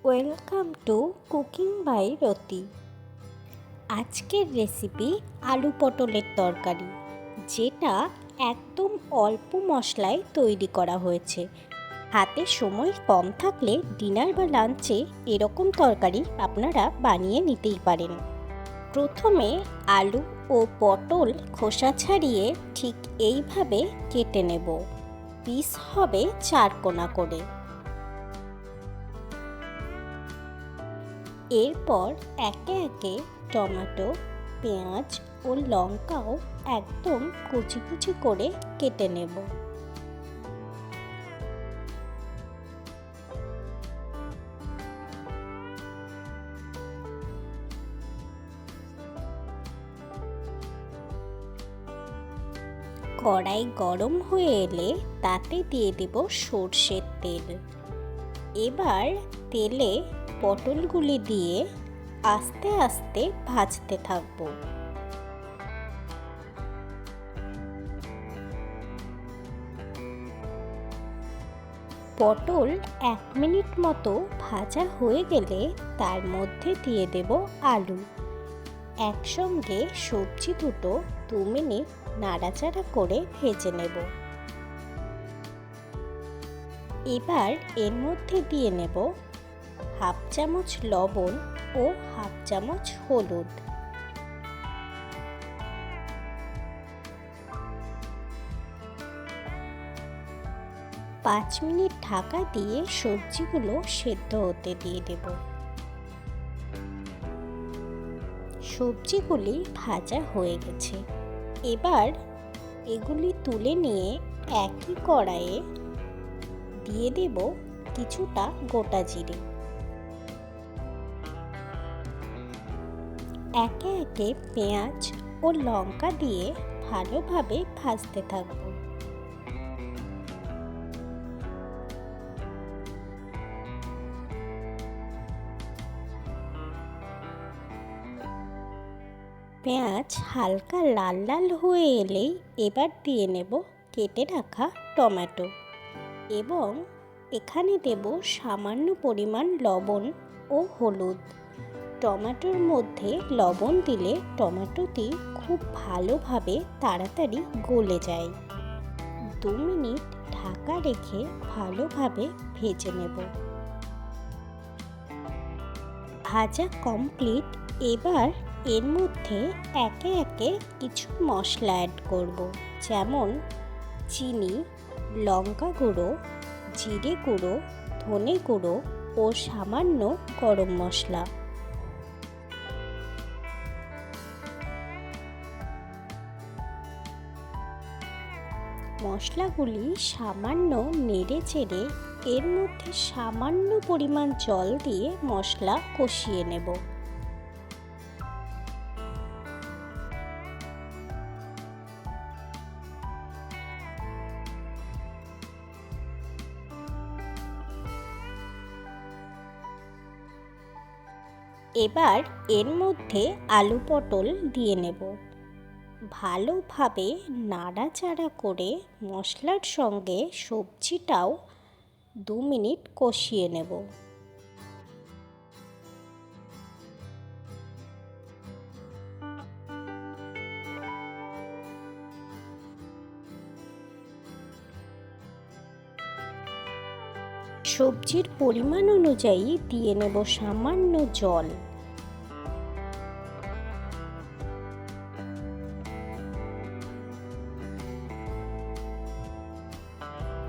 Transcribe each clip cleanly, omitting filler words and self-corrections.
Welcome to cooking by রতি। আজকের recipe আলু পটলের তরকারি, যেটা একদম অল্প মশলায় তৈরি করা হয়েছে। হাতে সময় কম থাকলে ডিনার বা লাঞ্চে এরকম তরকারি আপনারা বানিয়ে নিতেই পারেন। প্রথমে আলু ও পটল খোসা ছাড়িয়ে ঠিক এইভাবে কেটে নেব। পিস হবে 4 কোনা করে। এরপর একে একে টমেটো, পেঁয়াজ ও লঙ্কাও একদম কুচি কুচি করে কেটে নেব। কড়াই গরম হয়ে এলে তাতে দিয়ে দেব সর্ষের তেল। এবার তেলে পটলগুলি দিয়ে আস্তে আস্তে ভাজতে থাকব। পটল 1 মিনিট মতো ভাজা হয়ে গেলে তার মধ্যে দিয়ে দেব আলু। একসঙ্গে সবজি দুটো 2 মিনিট নাড়াচাড়া করে ভেজে নেব। এবার এর মধ্যে দিয়ে নেব হাফ চামচ লবণ ও হাফ চামচ হলুদ। পাঁচ মিনিট ঢাকা দিয়ে সবজিগুলো সেদ্ধ হতে দিয়ে দেব। সবজিগুলি ভাজা হয়ে গেছে। এবার এগুলি তুলে নিয়ে একই কড়াইয়ে দিয়ে দেব কিছুটা গোটা জিরে। একে একে পেঁয়াজ ও লঙ্কা দিয়ে ভালোভাবে ভাজতে থাকব। পেঁয়াজ হালকা লাল লাল হয়ে এলেই এবার দিয়ে নেব কেটে রাখা টমেটো এবং এখানে দেব সামান্য পরিমাণ লবণ ও হলুদ। টমেটোর মধ্যে লবণ দিলে টমেটোটি খুব ভালোভাবে তাড়াতাড়ি গলে যায়। 2 মিনিট ঢাকা রেখে ভালোভাবে ভেজে নেব। ভাজা কমপ্লিট। এবার এর মধ্যে একে একে কিছু মশলা অ্যাড করব, যেমন চিনি, লঙ্কা গুঁড়ো, জিরে গুঁড়ো, ধনে গুঁড়ো ও সামান্য গরম মশলা। মশলাগুলি সামান্য নেড়ে চেড়ে এর মধ্যে সামান্য পরিমাণ জল দিয়ে মশলা কষিয়ে নেব। এবার এর মধ্যে আলু পটল দিয়ে নেব। ভালোভাবে নাড়াচাড়া করে মশলার সঙ্গে সবজিটাও 2 মিনিট কষিয়ে নেব। সবজির পরিমাণ অনুযায়ী দিয়ে নেব সামান্য জল।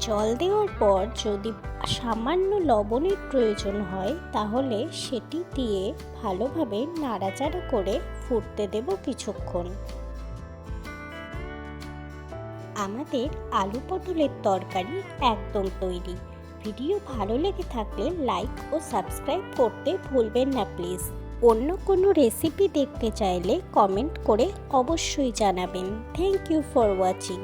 জল দেওয়ার পর যদি সামান্য লবণের প্রয়োজন হয় তাহলে সেটি দিয়ে ভালোভাবে নাড়াচাড়া করে ফুটতে দেব কিছুক্ষণ। আমাদের আলু পটলের তরকারি একদম তৈরি। ভিডিও ভালো লেগে থাকলে লাইক ও সাবস্ক্রাইব করতে ভুলবেন না প্লিজ। অন্য কোনো রেসিপি দেখতে চাইলে কমেন্ট করে অবশ্যই জানাবেন। Thank you for watching.